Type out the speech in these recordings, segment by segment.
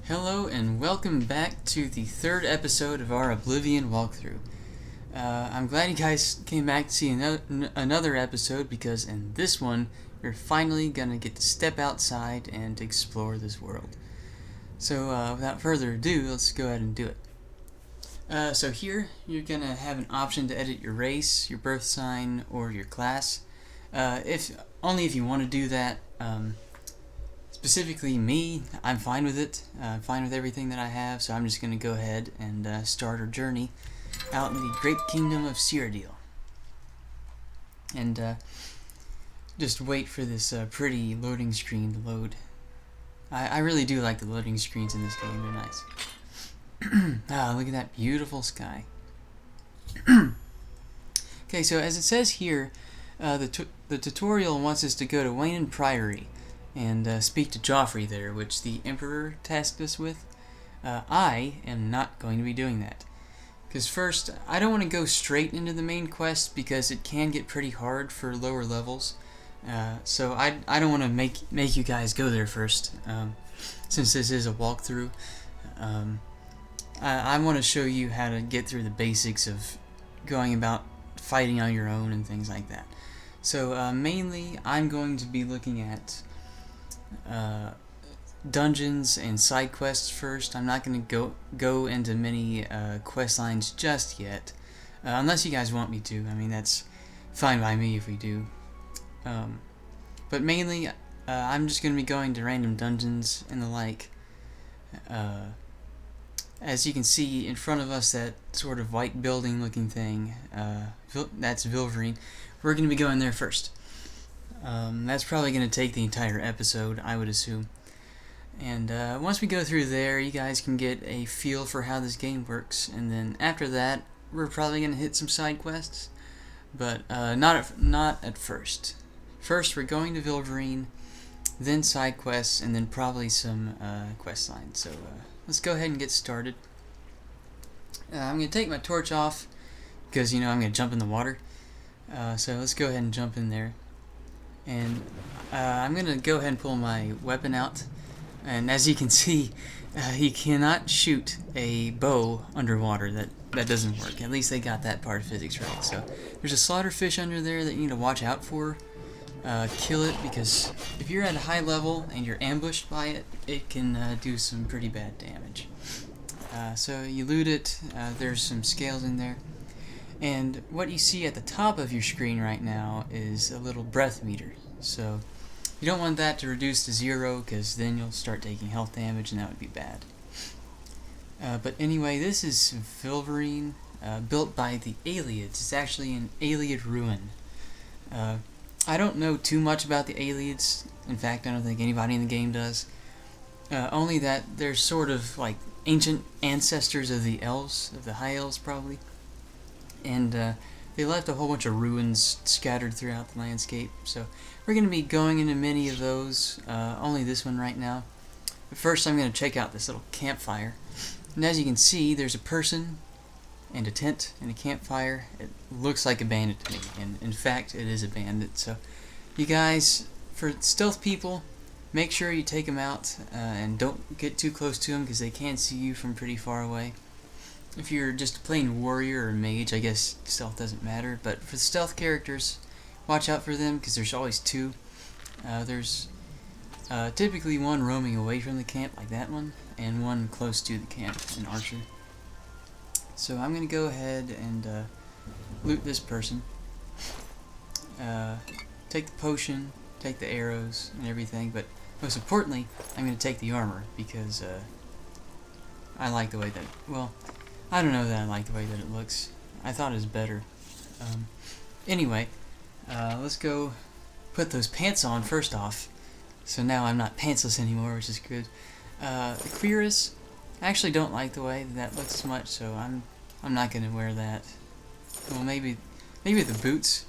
Hello and welcome back to the third episode of our Oblivion walkthrough. I'm glad you guys came back to see another episode because in this one you're finally gonna get to step outside and explore this world. So without further ado, let's go ahead and do it. So here you're gonna have an option to edit your race, your birth sign, or your class. If only if you want to do that. Specifically me, I'm fine with it. I'm fine with everything that I have, so I'm just going to go ahead and start our journey out in the great kingdom of Cyrodiil. And just wait for this pretty loading screen to load. I really do like the loading screens in this game, they're nice. Look at that beautiful sky. Okay, so as it says here, the tutorial wants us to go to Wayne Priory and speak to Joffrey there, which the Emperor tasked us with. I am not going to be doing that. Because first, I don't want to go straight into the main quest because it can get pretty hard for lower levels. So I don't want to make you guys go there first, since this is a walkthrough. I want to show you how to get through the basics of going about fighting on your own and things like that. So mainly, I'm going to be looking at dungeons and side quests first. I'm not going to go into many quest lines just yet, unless you guys want me to. I mean, that's fine by me if we do. But mainly, I'm just going to be going to random dungeons and the like. As you can see in front of us, that sort of white building looking thing, that's Vilverin. We're going to be going there first. That's probably going to take the entire episode, I would assume. And once we go through there, you guys can get a feel for how this game works. And then after that, we're probably going to hit some side quests. But not at first. First, we're going to Vilverin, then side quests, and then probably some quest lines. So let's go ahead and get started. I'm going to take my torch off because, I'm going to jump in the water. So let's go ahead and jump in there. And I'm going to go ahead and pull my weapon out. And as you can see, he cannot shoot a bow underwater. That doesn't work. At least they got that part of physics right. So there's a slaughterfish under there that you need to watch out for. Kill it, because if you're at a high level and you're ambushed by it, it can do some pretty bad damage. So you loot it. There's some scales in there. And what you see at the top of your screen right now is a little breath meter. So you don't want that to reduce to 0, because then you'll start taking health damage and that would be bad. But anyway, this is Vilverin, built by the Ayleids. It's actually an Ayleid ruin. I don't know too much about the Ayleids. In fact, I don't think anybody in the game does. Only that they're sort of like ancient ancestors of the elves, of the high elves probably. And they left a whole bunch of ruins scattered throughout the landscape. So we're going to be going into many of those, only this one right now. But first I'm going to check out this little campfire. And as you can see, there's a person and a tent and a campfire. It looks like a bandit to me, and in fact it is a bandit. So you guys, for stealth people, make sure you take them out and don't get too close to them because they can see you from pretty far away. If you're just a plain warrior or mage, I guess stealth doesn't matter. But for the stealth characters, watch out for them because there's always two. There's typically one roaming away from the camp, like that one, and one close to the camp, an archer. So I'm going to go ahead and loot this person. Take the potion, take the arrows and everything, but most importantly, I'm going to take the armor because I like the way that, well, I don't know that I like the way that it looks. I thought it was better. Anyway, let's go put those pants on first off. So now I'm not pantsless anymore, which is good. The cuirass, I actually don't like the way that looks as much, so I'm not going to wear that. Well, maybe the boots.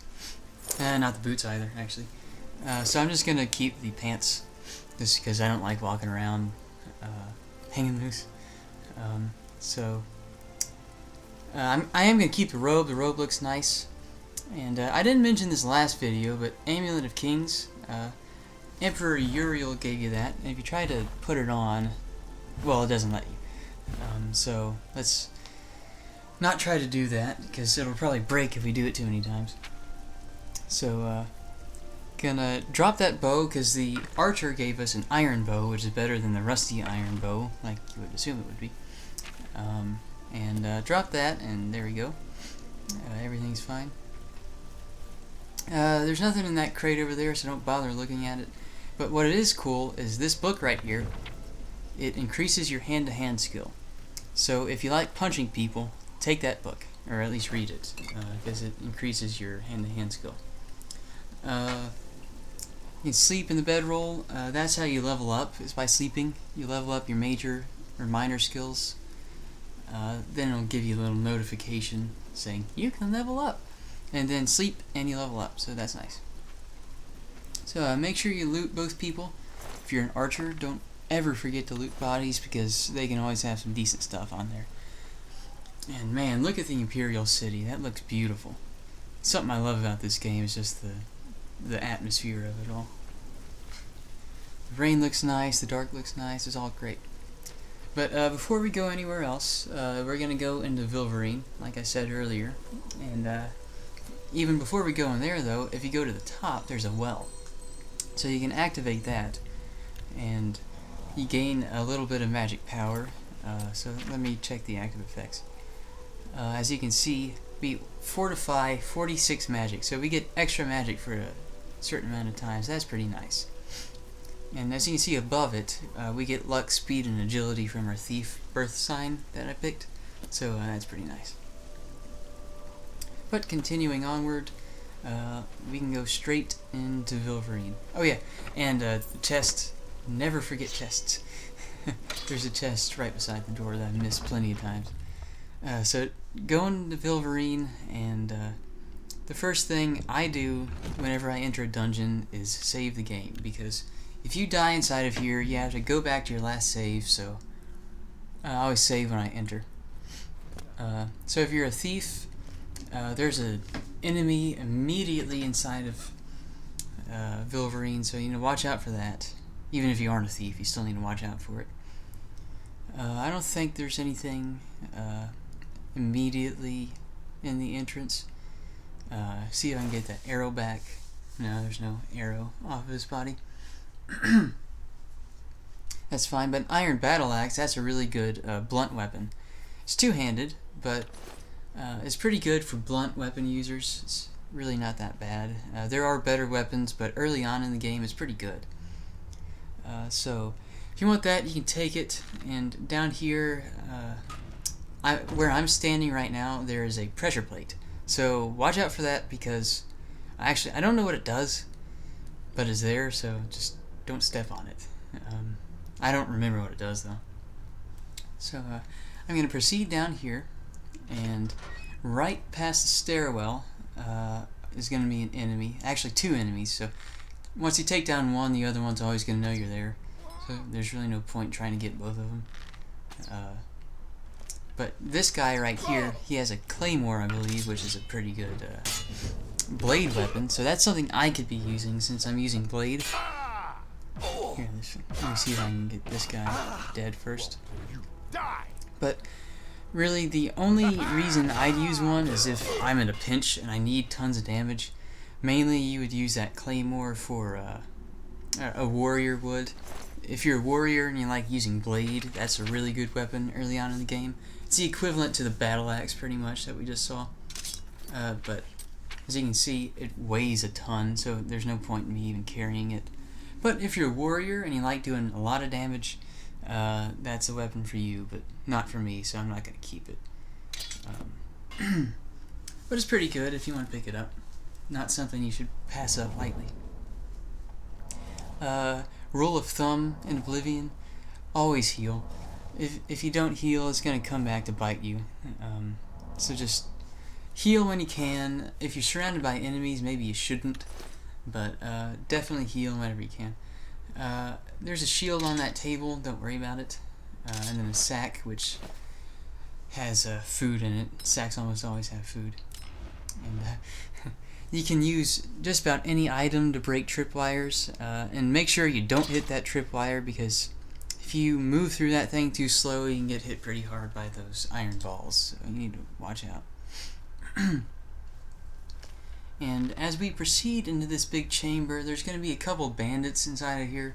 Not the boots either, actually. So I'm just going to keep the pants, just because I don't like walking around hanging loose. I am going to keep the robe. The robe looks nice. And I didn't mention this last video, but Amulet of Kings, Emperor Uriel gave you that. And if you try to put it on, well, it doesn't let you. So let's not try to do that, because it'll probably break if we do it too many times. So, gonna drop that bow, because the archer gave us an iron bow, which is better than the rusty iron bow, like you would assume it would be. And drop that, and there we go. Everything's fine. There's nothing in that crate over there, so don't bother looking at it. But what it is cool is this book right here. It increases your hand-to-hand skill. So if you like punching people, take that book, or at least read it, because it increases your hand-to-hand skill. You can sleep in the bedroll. That's how you level up, is by sleeping. You level up your major or minor skills. Then it'll give you a little notification saying, you can level up. And then sleep and you level up, so that's nice. So make sure you loot both people. If you're an archer, don't ever forget to loot bodies, because they can always have some decent stuff on there. And man, look at the Imperial City. That looks beautiful. Something I love about this game is just the atmosphere of it all. The rain looks nice, the dark looks nice, it's all great. But before we go anywhere else, we're going to go into Vilverin, like I said earlier. And even before we go in there, though, if you go to the top, there's a well. So you can activate that, and you gain a little bit of magic power. So let me check the active effects. As you can see, we fortify 46 magic, so we get extra magic for a certain amount of times. That's pretty nice. And as you can see above it, we get luck, speed, and agility from our thief birth sign that I picked. So that's pretty nice. But continuing onward, we can go straight into Vilverin. Oh yeah, and chest. Never forget chests. There's a chest right beside the door that I've missed plenty of times. So going to Vilverin, and the first thing I do whenever I enter a dungeon is save the game, because if you die inside of here, you have to go back to your last save, so I always save when I enter. So if you're a thief, there's an enemy immediately inside of Vilverin, so you need to watch out for that. Even if you aren't a thief, you still need to watch out for it. I don't think there's anything immediately in the entrance. See if I can get that arrow back. No, there's no arrow off of his body. That's fine, but iron battle axe, that's a really good blunt weapon. It's two-handed, but it's pretty good for blunt weapon users. It's really not that bad. There are better weapons, but early on in the game it's pretty good. So if you want that, you can take it. And down here, where I'm standing right now, there is a pressure plate. So watch out for that, because actually I don't know what it does, but it's there, so just don't step on it. I don't remember what it does though. So I'm going to proceed down here, and right past the stairwell is going to be an enemy. Actually, two enemies. So once you take down one, the other one's always going to know you're there. So there's really no point trying to get both of them. But this guy right here, he has a claymore, I believe, which is a pretty good blade weapon. So that's something I could be using, since I'm using blade. Here, let me see if I can get this guy dead first. But really, the only reason I'd use one is if I'm in a pinch and I need tons of damage. Mainly, you would use that claymore for a warrior would. If you're a warrior and you like using blade, that's a really good weapon early on in the game. It's the equivalent to the battle axe, pretty much, that we just saw. But as you can see, it weighs a ton, so there's no point in me even carrying it. But if you're a warrior and you like doing a lot of damage, that's a weapon for you, but not for me, so I'm not going to keep it. But it's pretty good if you want to pick it up. Not something you should pass up lightly. Rule of thumb in Oblivion, always heal. If you don't heal, it's going to come back to bite you. So just heal when you can. If you're surrounded by enemies, maybe you shouldn't, but definitely heal whenever you can. There's a shield on that table, don't worry about it. And then a sack, which has food in it. Sacks almost always have food. And you can use just about any item to break tripwires, and make sure you don't hit that tripwire, because if you move through that thing too slow, you can get hit pretty hard by those iron balls, so you need to watch out. And as we proceed into this big chamber, there's going to be a couple bandits inside of here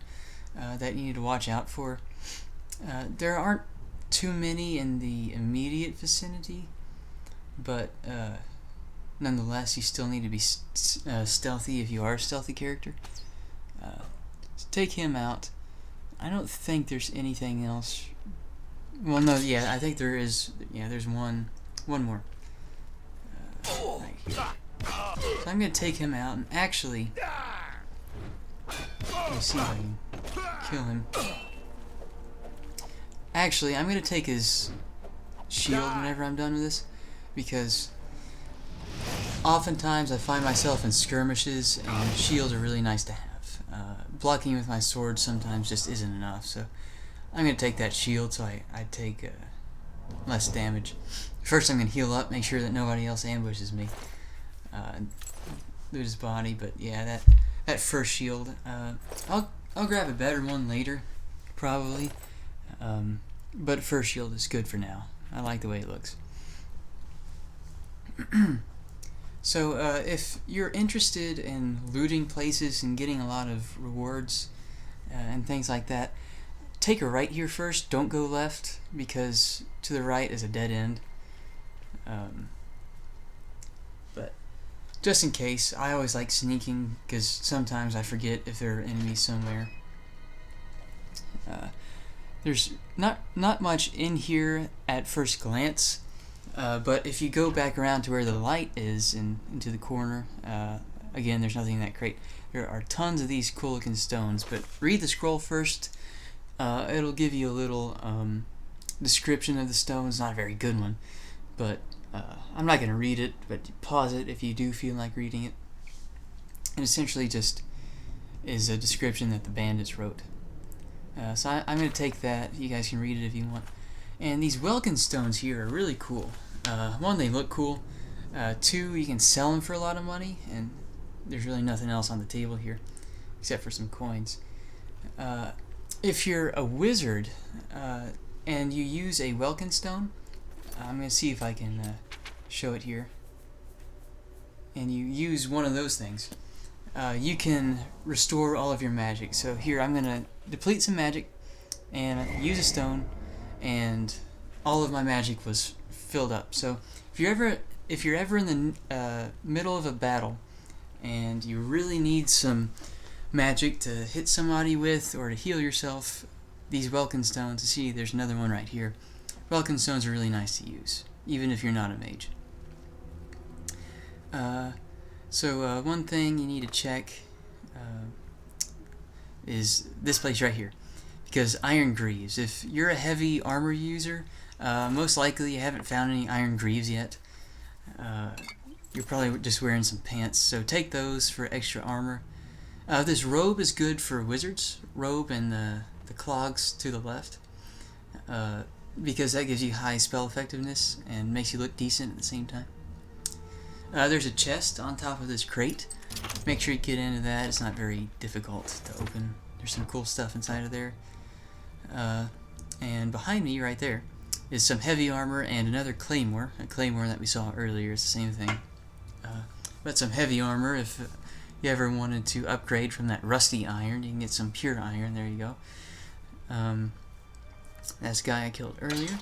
that you need to watch out for. There aren't too many in the immediate vicinity, but nonetheless, you still need to be stealthy if you are a stealthy character. So take him out. I don't think there's anything else. Well, no, yeah, I think there is. Yeah, there's one more. Right here. So I'm going to take him out, and actually, let me see if I can kill him. Actually, I'm going to take his shield whenever I'm done with this, because oftentimes I find myself in skirmishes, and shields are really nice to have. Blocking with my sword sometimes just isn't enough, so I'm going to take that shield so I take less damage. First I'm going to heal up, make sure that nobody else ambushes me. Loot his body, but yeah, that first shield, I'll grab a better one later, probably, but first shield is good for now. I like the way it looks. So if you're interested in looting places and getting a lot of rewards and things like that, take a right here first, don't go left, because to the right is a dead end. But just in case, I always like sneaking, because sometimes I forget if there are enemies somewhere. There's not much in here at first glance, but if you go back around to where the light is and into the corner, again, there's nothing in that crate. There are tons of these cool looking stones, but read the scroll first. It'll give you a little description of the stones. Not a very good one, but I'm not going to read it, but pause it if you do feel like reading it. And essentially just is a description that the bandits wrote. So I'm going to take that. You guys can read it if you want. And these Welkin stones here are really cool. One, they look cool. Two, you can sell them for a lot of money, and there's really nothing else on the table here except for some coins. If you're a wizard and you use a Welkin stone, I'm going to see if I can show it here, and you use one of those things, you can restore all of your magic. So here I'm going to deplete some magic and use a stone, and all of my magic was filled up. So if you're ever in the middle of a battle and you really need some magic to hit somebody with or to heal yourself, these Welkin stones, see there's another one right here. Welkin stones are really nice to use, even if you're not a mage. So one thing you need to check is this place right here, because iron greaves. If you're a heavy armor user, most likely you haven't found any iron greaves yet. You're probably just wearing some pants, so take those for extra armor. This robe is good for wizards, robe and the clogs to the left, because that gives you high spell effectiveness and makes you look decent at the same time. There's a chest on top of this crate. Make sure you get into that. It's not very difficult to open. There's some cool stuff inside of there. And behind me, right there, is some heavy armor and another claymore. A claymore that we saw earlier is the same thing. But some heavy armor, if you ever wanted to upgrade from that rusty iron, you can get some pure iron. There you go. That's the guy I killed earlier.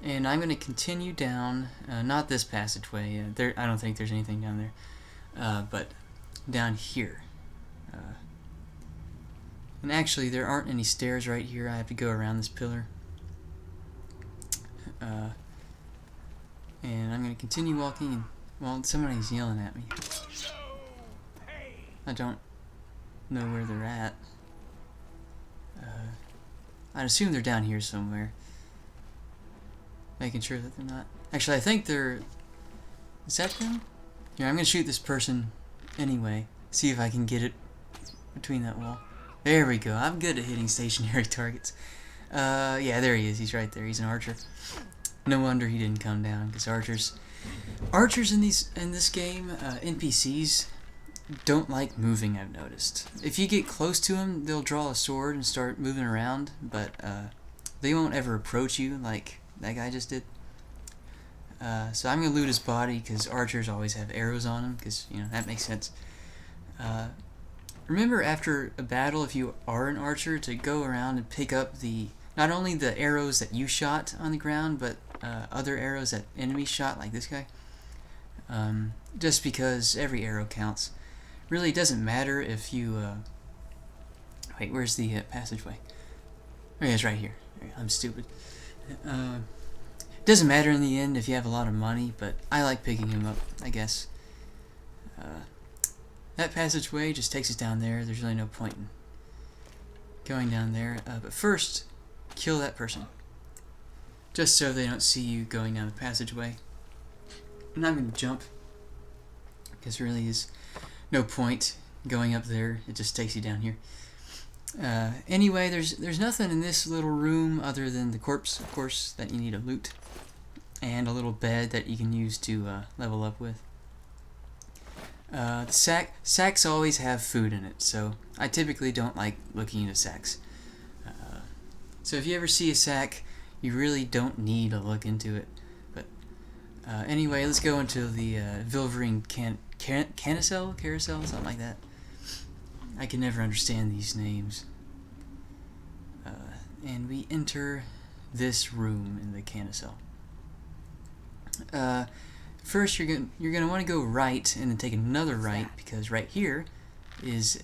And I'm going to continue down, not this passageway. I don't think there's anything down there. But down here. And actually, there aren't any stairs right here. I have to go around this pillar. And I'm going to continue walking. And, well, somebody's yelling at me. I don't know where they're at. I'd assume they're down here somewhere. Making sure that they're not. Actually, I think they're... Is that them? Yeah, I'm going to shoot this person anyway. See if I can get it between that wall. There we go. I'm good at hitting stationary targets. Yeah, there he is. He's right there. He's an archer. No wonder he didn't come down, because archers in this game, NPCs, don't like moving, I've noticed. If you get close to them, they'll draw a sword and start moving around, but they won't ever approach you like that guy just did. So I'm going to loot his body, because archers always have arrows on them, because, you know, that makes sense. Remember, after a battle, if you are an archer, to go around and pick up not only the arrows that you shot on the ground, but other arrows that enemies shot, like this guy. Just because every arrow counts. Really, it doesn't matter if you... wait, where's the passageway? Oh, yeah, it's right here. I'm stupid. It doesn't matter in the end if you have a lot of money, but I like picking him up, I guess. That passageway just takes us down there. There's really no point in going down there. But first, kill that person. Just so they don't see you going down the passageway. And I'm going to jump, because there really is no point going up there. It just takes you down here. Anyway, there's nothing in this little room other than the corpse, of course, that you need to loot. And a little bed that you can use to level up with. The sacks always have food in it, so I typically don't like looking into sacks. So if you ever see a sack, you really don't need to look into it. But anyway, let's go into the Vilverin carousel, something like that. I can never understand these names. And we enter this room in the carousel. First, you're gonna want to go right and then take another right, because right here is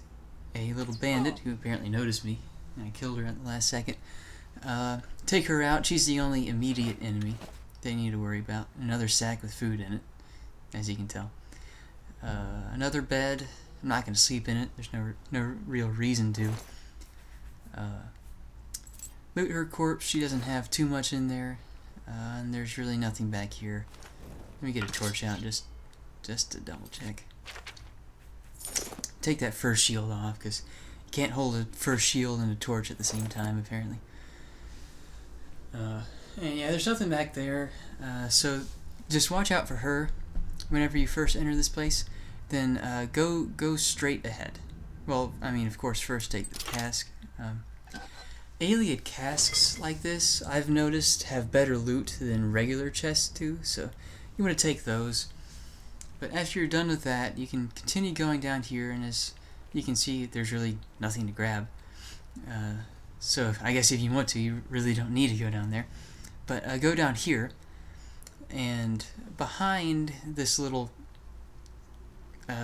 a little bandit who apparently noticed me, and I killed her at the last second. Take her out. She's the only immediate enemy they need to worry about. Another sack with food in it, as you can tell. Another bed. I'm not gonna sleep in it. There's no real reason to. Loot her corpse. She doesn't have too much in there, and there's really nothing back here. Let me get a torch out just to double check. Take that first shield off, because you can't hold a first shield and a torch at the same time, apparently. And yeah, there's nothing back there, so just watch out for her whenever you first enter this place. Then go straight ahead. Well, I mean, of course, first take the cask. Ayleid casks like this, I've noticed, have better loot than regular chests do, so you want to take those. But after you're done with that, you can continue going down here, and as you can see, there's really nothing to grab. So I guess if you want to, you really don't need to go down there. But go down here, and behind this little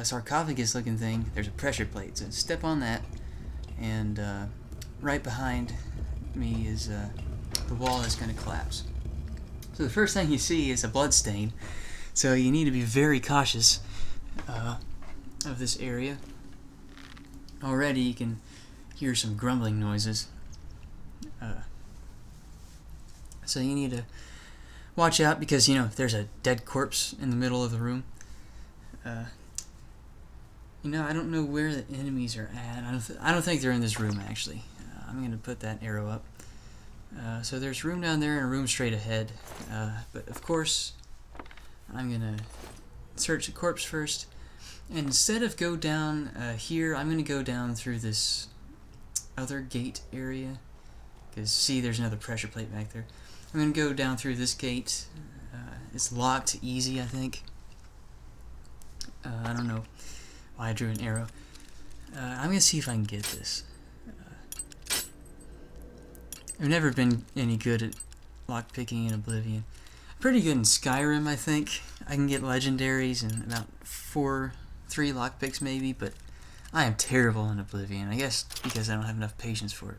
sarcophagus looking thing, there's a pressure plate. So step on that, and right behind me is the wall that's going to collapse. So the first thing you see is a blood stain, so you need to be very cautious of this area. Already you can hear some grumbling noises. So you need to watch out, because, you know, if there's a dead corpse in the middle of the room. You know, I don't know where the enemies are at. I don't think they're in this room, actually. I'm going to put that arrow up. So there's room down there and a room straight ahead. But of course, I'm going to search the corpse first. And instead of go down here, I'm going to go down through this other gate area. Because, see, there's another pressure plate back there. I'm going to go down through this gate. It's locked easy, I think. I don't know why I drew an arrow. I'm going to see if I can get this. I've never been any good at lockpicking in Oblivion. Pretty good in Skyrim, I think. I can get legendaries and about 3 lockpicks maybe, but I am terrible in Oblivion. I guess because I don't have enough patience for it.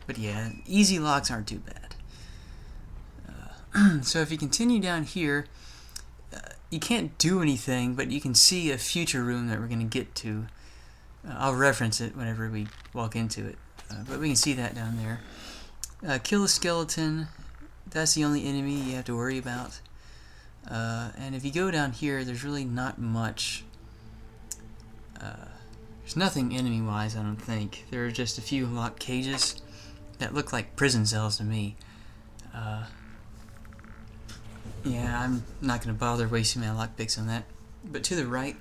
But yeah, easy locks aren't too bad. So if you continue down here, you can't do anything, but you can see a future room that we're going to get to. I'll reference it whenever we walk into it. But we can see that down there. Kill a skeleton. That's the only enemy you have to worry about. And if you go down here, there's really not much. There's nothing enemy-wise, I don't think. There are just a few locked cages that look like prison cells to me. Yeah, I'm not going to bother wasting my lockpicks on that. But to the right,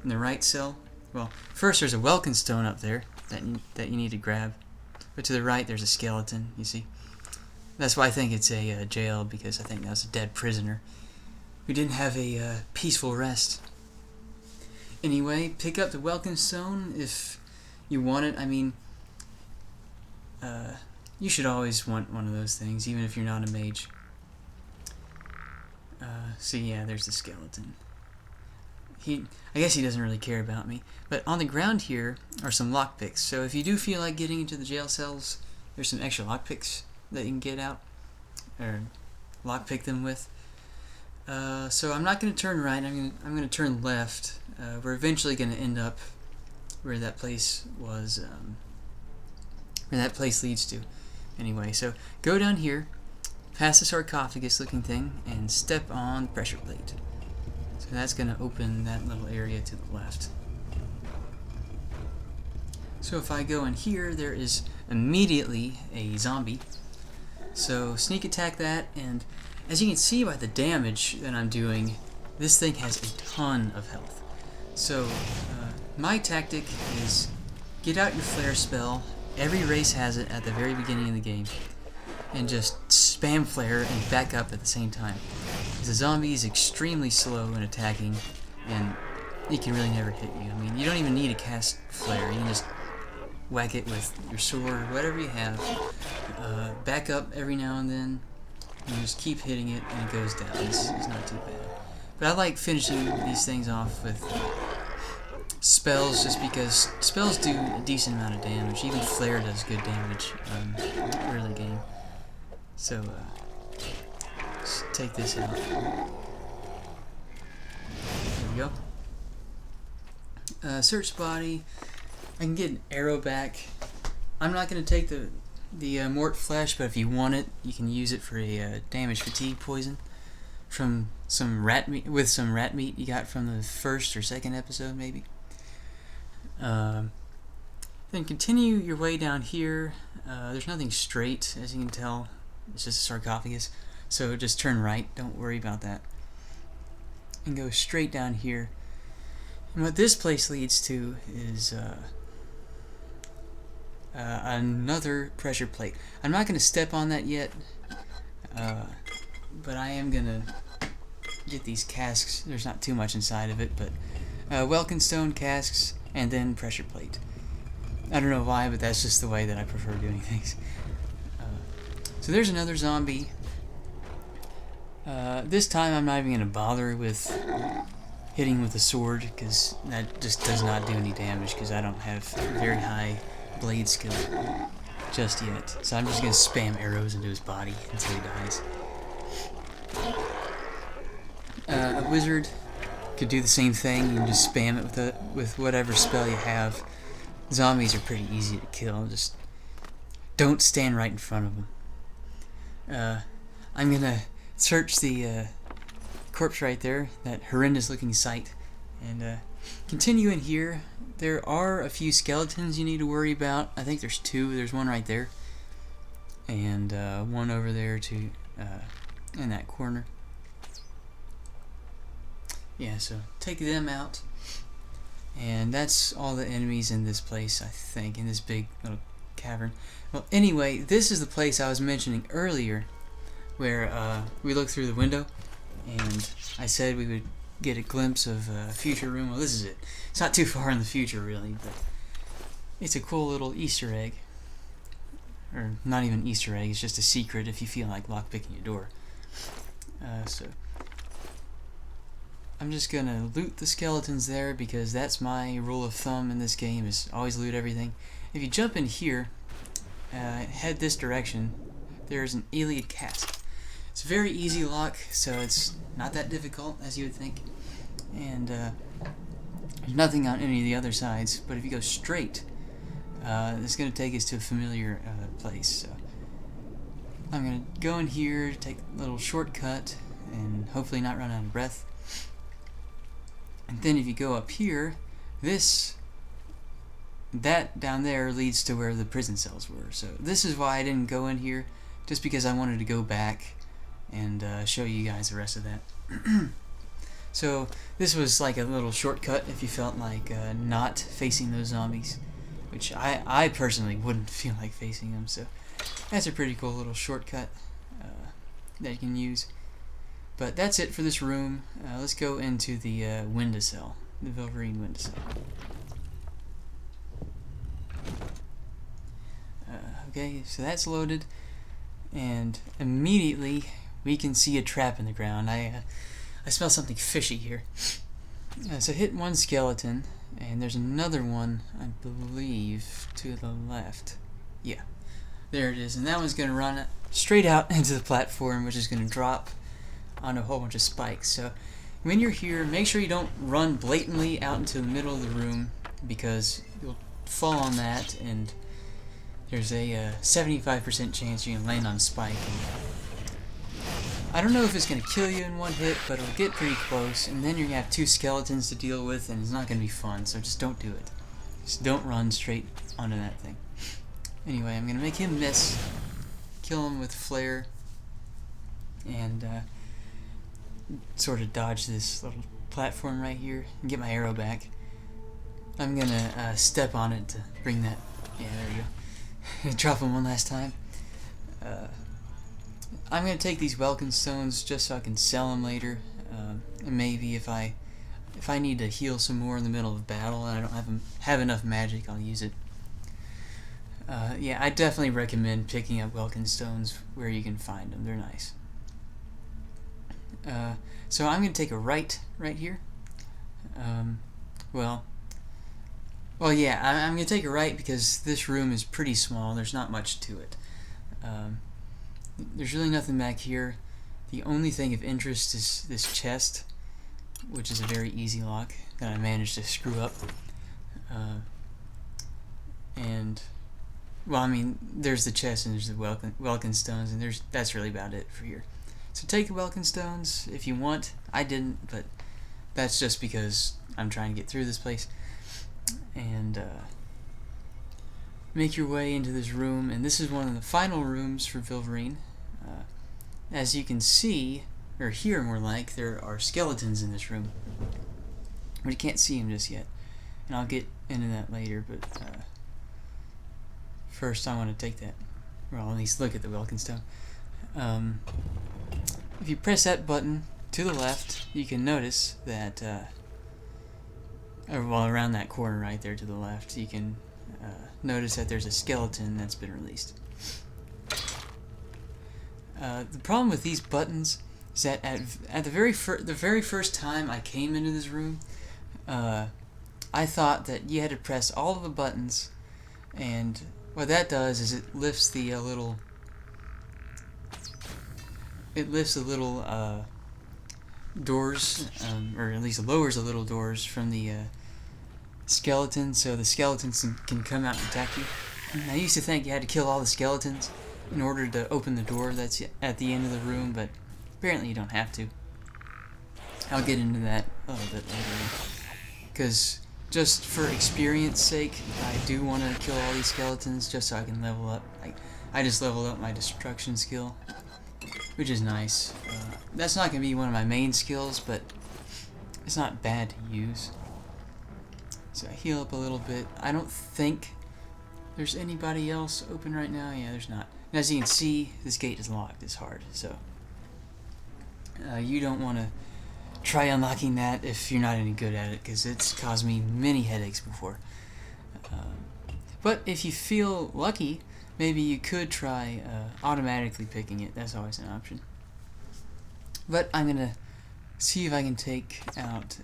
in the right cell, Well, first there's a welkin stone up there that you need to grab. But to the right there's a skeleton, you see. That's why I think it's a jail, because I think that was a dead prisoner who didn't have a peaceful rest. Anyway, pick up the welkin stone if you want it. I mean, you should always want one of those things, even if you're not a mage. So yeah, there's the skeleton. I guess he doesn't really care about me. But on the ground here are some lockpicks. So if you do feel like getting into the jail cells, there's some extra lockpicks that you can get out, or lockpick them with. So I'm not going to turn right. I'm going to turn left. We're eventually going to end up where that place was, where that place leads to. Anyway, so go down here, past the sarcophagus-looking thing, and step on the pressure plate. So that's going to open that little area to the left. So if I go in here, there is immediately a zombie. So sneak attack that, and as you can see by the damage that I'm doing, this thing has a ton of health. So my tactic is get out your flare spell. Every race has it at the very beginning of the game. And just spam flare and back up at the same time. The zombie is extremely slow in attacking, and it can really never hit you. I mean, you don't even need to cast flare. You can just whack it with your sword or whatever you have. Back up every now and then, and just keep hitting it, and it goes down. It's not too bad. But I like finishing these things off with spells, just because spells do a decent amount of damage. Even flare does good damage early game. So, let's take this out. There we go. Search body. I can get an arrow back. I'm not going to take the mort flesh, but if you want it, you can use it for a damage fatigue poison from some rat meat, with some rat meat you got from the first or second episode, maybe. Then continue your way down here. There's nothing straight, as you can tell. It's just a sarcophagus. So just turn right. Don't worry about that. And go straight down here. And what this place leads to is another pressure plate. I'm not going to step on that yet, but I am going to get these casks. There's not too much inside of it, but welkin stone casks and then pressure plate. I don't know why, but that's just the way that I prefer doing things. So there's another zombie. This time I'm not even going to bother with hitting with a sword, because that just does not do any damage, because I don't have very high blade skill just yet. So I'm just going to spam arrows into his body until he dies. A wizard could do the same thing. You can just spam it with whatever spell you have. Zombies are pretty easy to kill. Just don't stand right in front of them. I'm going to search the corpse right there, that horrendous looking sight, and continue in here. There are a few skeletons you need to worry about. I think there's two. There's one right there, and one over there too, in that corner. Yeah, so take them out, and that's all the enemies in this place, I think, in this big little cavern. Well, anyway, this is the place I was mentioning earlier, where we looked through the window, and I said we would get a glimpse of a future room. Well, this is it. It's not too far in the future, really, but it's a cool little Easter egg. Or not even Easter egg, it's just a secret if you feel like lockpicking your door. So I'm just gonna loot the skeletons there, because that's my rule of thumb in this game, is always loot everything. If you jump in here, head this direction, there's an Ayleid cask. It's a very easy lock, so it's not that difficult as you would think. And there's nothing on any of the other sides, but if you go straight, it's going to take us to a familiar place. So I'm going to go in here, take a little shortcut, and hopefully not run out of breath. And then if you go up here, that down there leads to where the prison cells were. So this is why I didn't go in here, just because I wanted to go back and show you guys the rest of that. So this was like a little shortcut if you felt like not facing those zombies, which I personally wouldn't feel like facing them. So that's a pretty cool little shortcut that you can use. But that's it for this room. Let's go into the windowsill, the Vilverin windowsill. Okay, so that's loaded, and immediately we can see a trap in the ground. I smell something fishy here. So hit one skeleton, and there's another one, I believe, to the left. Yeah, there it is, and that one's going to run straight out into the platform, which is going to drop on a whole bunch of spikes. So when you're here, make sure you don't run blatantly out into the middle of the room, because you'll fall on that, and there's a 75% chance you can land on a spike. I don't know if it's going to kill you in one hit, but it'll get pretty close, and then you're going to have two skeletons to deal with, and it's not going to be fun, so just don't do it. Just don't run straight onto that thing. Anyway, I'm going to make him miss, kill him with flare, and sort of dodge this little platform right here, and get my arrow back. I'm going to step on it to bring that, yeah, there we go. Drop him one last time. I'm going to take these Welkin stones just so I can sell them later, and maybe if I need to heal some more in the middle of battle and I don't have enough magic, I'll use it. Yeah, I definitely recommend picking up Welkin stones where you can find them. They're nice. So I'm going to take a right here. Well, yeah, I'm going to take a right because this room is pretty small. There's not much to it. There's really nothing back here. The only thing of interest is this chest, which is a very easy lock that I managed to screw up. And, well, I mean, there's the chest and there's the Welkin stones, and that's really about it for here. So take the Welkin stones if you want. I didn't, but that's just because I'm trying to get through this place. And make your way into this room, and this is one of the final rooms for Vilverin. As you can see, or hear more like, there are skeletons in this room, but you can't see them just yet, and I'll get into that later. But first I want to take that, well, at least look at the Welkin stone. If you press that button to the left, you can notice that well, around that corner right there to the left, you can notice that there's a skeleton that's been released. The problem with these buttons is that at the very first time I came into this room, I thought that you had to press all of the buttons, and what that does is it lifts the little doors, or at least lowers the little doors from the skeleton, so the skeletons can come out and attack you. I used to think you had to kill all the skeletons in order to open the door that's at the end of the room, but apparently you don't have to. I'll get into that a little bit later, because just for experience sake, I do want to kill all these skeletons just so I can level up. I just leveled up my destruction skill, which is nice. That's not going to be one of my main skills, but it's not bad to use. So I heal up a little bit. I don't think there's anybody else open right now. Yeah, there's not. And as you can see, this gate is locked. It's hard. So you don't want to try unlocking that if you're not any good at it, because it's caused me many headaches before. But if you feel lucky, maybe you could try automatically picking it. That's always an option. But I'm going to see if I can take out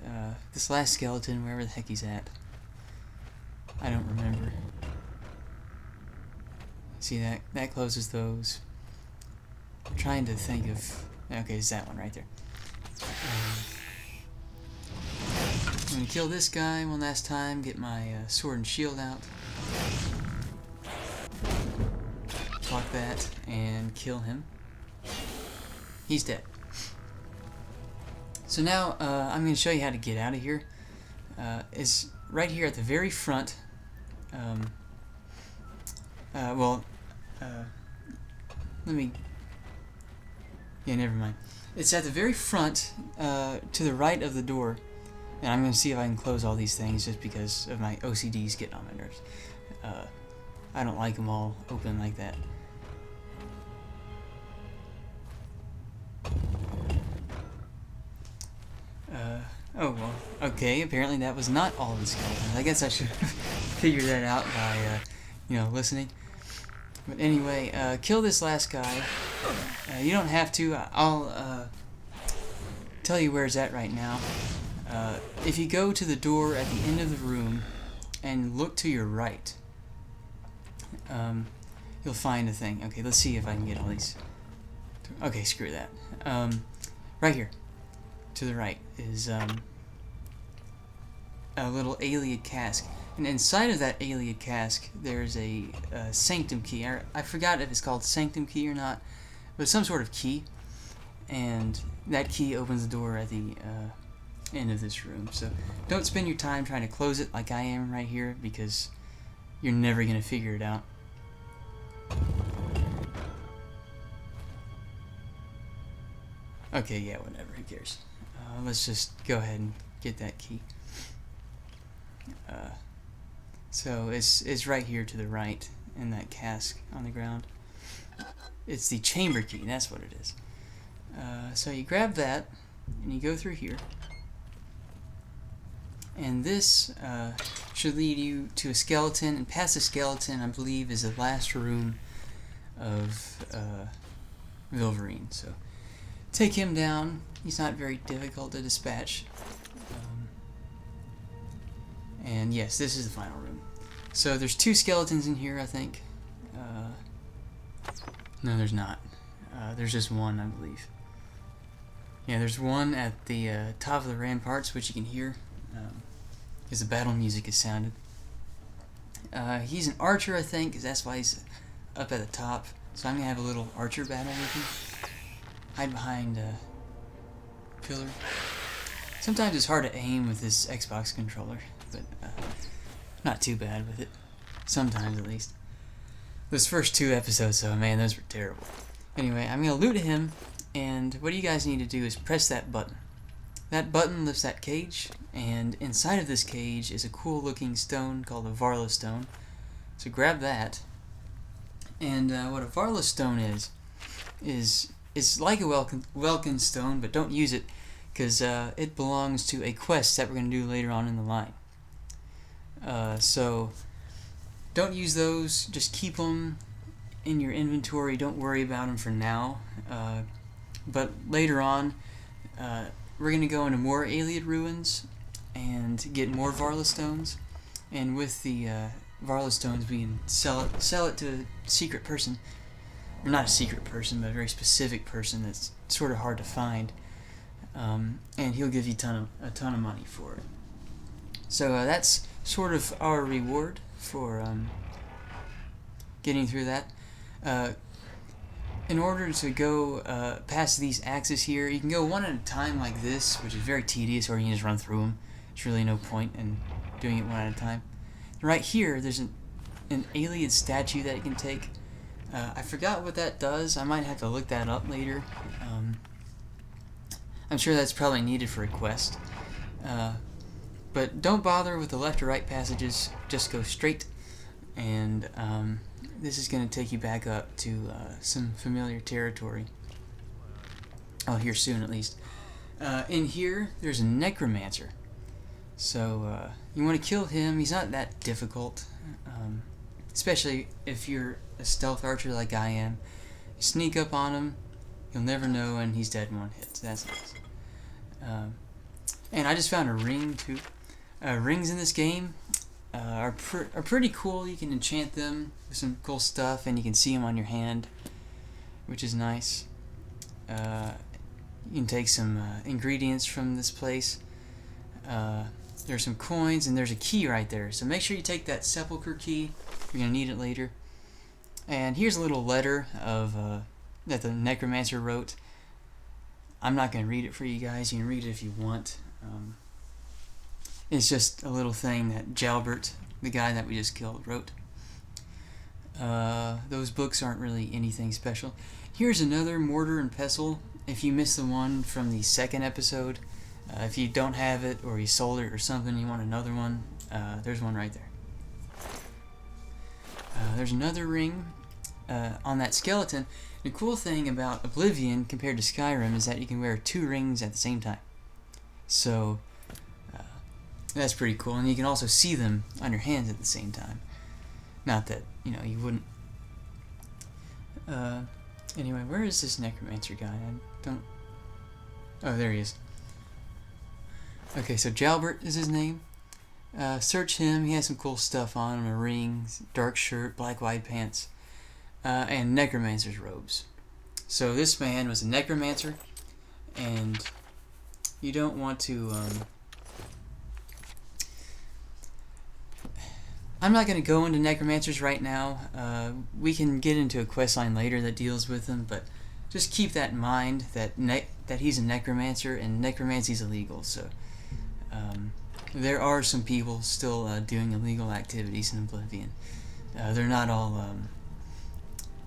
this last skeleton, wherever the heck he's at. I don't remember. See, that closes those. I'm trying to think of... Okay, it's that one right there. I'm going to kill this guy one last time, get my sword and shield out. Block that, and kill him. He's dead. So now, I'm going to show you how to get out of here. It's right here at the very front. Let me Yeah, never mind. It's at the very front, to the right of the door. And I'm going to see if I can close all these things just because of my OCDs getting on my nerves. I don't like them all open like that. Oh, well, okay, apparently that was not all the skeletons. I guess I should figure that out by, listening. But anyway, kill this last guy. You don't have to. I'll tell you where it's at right now. If you go to the door at the end of the room and look to your right, you'll find a thing. Okay, let's see if I can get all these. Okay, screw that. Right here, to the right, is a little Ayleid cask. And inside of that Ayleid cask, there's a sanctum key. I forgot if it's called sanctum key or not, but it's some sort of key. And that key opens the door at the end of this room. So don't spend your time trying to close it like I am right here, because you're never going to figure it out. Okay, yeah, whatever, who cares. Let's just go ahead and get that key. So it's right here to the right in that cask on the ground. It's the chamber key, that's what it is. So you grab that and you go through here. And this should lead you to a skeleton, and past the skeleton, I believe, is the last room of Vilverin. So take him down. He's not very difficult to dispatch. And yes, this is the final room. So there's 2 skeletons in here, I think. No, there's not. There's just one, I believe. Yeah, there's one at the top of the ramparts, which you can hear, because the battle music is sounded. He's an archer, I think, because that's why he's up at the top. So I'm going to have a little archer battle with him. Hide behind a pillar. Sometimes it's hard to aim with this Xbox controller, but not too bad with it. Sometimes, at least. Those first 2 episodes, though, man, those were terrible. Anyway, I'm going to loot him, and what you guys need to do is press that button. That button lifts that cage, and inside of this cage is a cool-looking stone called a Varla stone. So grab that, and what a Varla stone is it's like a Welkin stone, but don't use it, because it belongs to a quest that we're going to do later on in the line. So don't use those, just keep them in your inventory, don't worry about them for now. But later on, we're going to go into more Ayleid Ruins and get more Varla stones, and with the Varla stones we can sell it to a secret person. Or not a secret person, but a very specific person that's sort of hard to find. And he'll give you a ton of money for it. So that's sort of our reward for getting through that. In order to go past these axes here, you can go one at a time like this, which is very tedious, or you can just run through them. There's really no point in doing it one at a time. Right here, there's an Ayleid statue that you can take. I forgot what that does. I might have to look that up later. I'm sure that's probably needed for a quest. But don't bother with the left or right passages. Just go straight. And this is going to take you back up to some familiar territory. Oh, here soon at least. In here, there's a necromancer. So you want to kill him. He's not that difficult. Especially if you're a stealth archer like I am. You sneak up on him, you'll never know, and he's dead in 1 hit. So that's nice. And I just found a ring too. Rings in this game are pretty cool. You can enchant them with some cool stuff, and you can see them on your hand, which is nice. You can take some ingredients from this place. There's some coins, and there's a key right there. So make sure you take that sepulcher key. You're going to need it later. And here's a little letter of that the necromancer wrote. I'm not going to read it for you guys. You can read it if you want. It's just a little thing that Jalbert, the guy that we just killed, wrote. Those books aren't really anything special. Here's another mortar and pestle. if you missed the one from the second episode, if you don't have it or you sold it or something, you want another one, there's one right there. There's another ring on that skeleton. The cool thing about Oblivion compared to Skyrim is that you can wear 2 rings at the same time. So that's pretty cool, and you can also see them on your hands at the same time. Not that, you wouldn't. Anyway, where is this necromancer guy? I don't... Oh, there he is. Okay, so Jalbert is his name. Search him. He has some cool stuff on him: a ring, dark shirt, black wide pants, and necromancer's robes. So this man was a necromancer, and you don't want to... I'm not going to go into necromancers right now. We can get into a quest line later that deals with them, but just keep that in mind, that that he's a necromancer, and necromancy is illegal. So there are some people still doing illegal activities in Oblivion. They're not all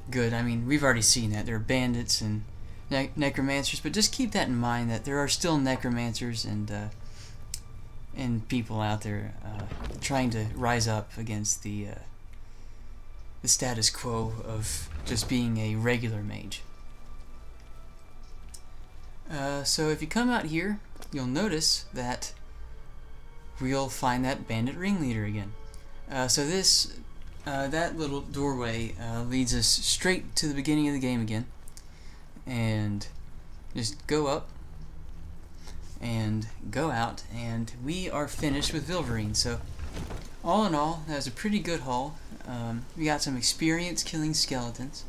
good. I mean, we've already seen that. There are bandits and necromancers, but just keep that in mind, that there are still necromancers and people out there trying to rise up against the status quo of just being a regular mage. So if you come out here, you'll notice that we'll find that bandit ringleader again. So this that little doorway leads us straight to the beginning of the game again, and just go up and go out, and we are finished with Vilverin. So all in all, that was a pretty good haul. We got some experience killing skeletons.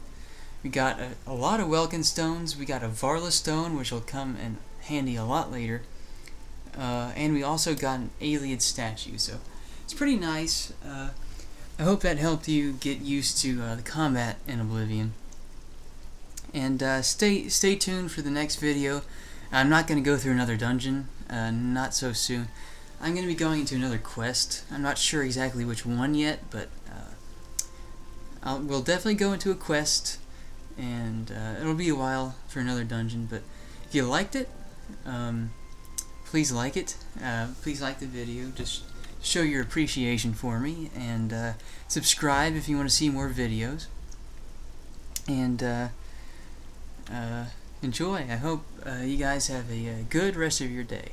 We got a lot of Welkin stones. We got a Varla stone, which will come in handy a lot later. And we also got an Ayleid statue. So it's pretty nice. I hope that helped you get used to the combat in Oblivion. And stay tuned for the next video. I'm not going to go through another dungeon, not so soon. I'm going to be going into another quest. I'm not sure exactly which one yet, but we'll definitely go into a quest, and it'll be a while for another dungeon. But if you liked it, please like it. Please like the video. Just show your appreciation for me, and subscribe if you want to see more videos. And enjoy. I hope you guys have a good rest of your day.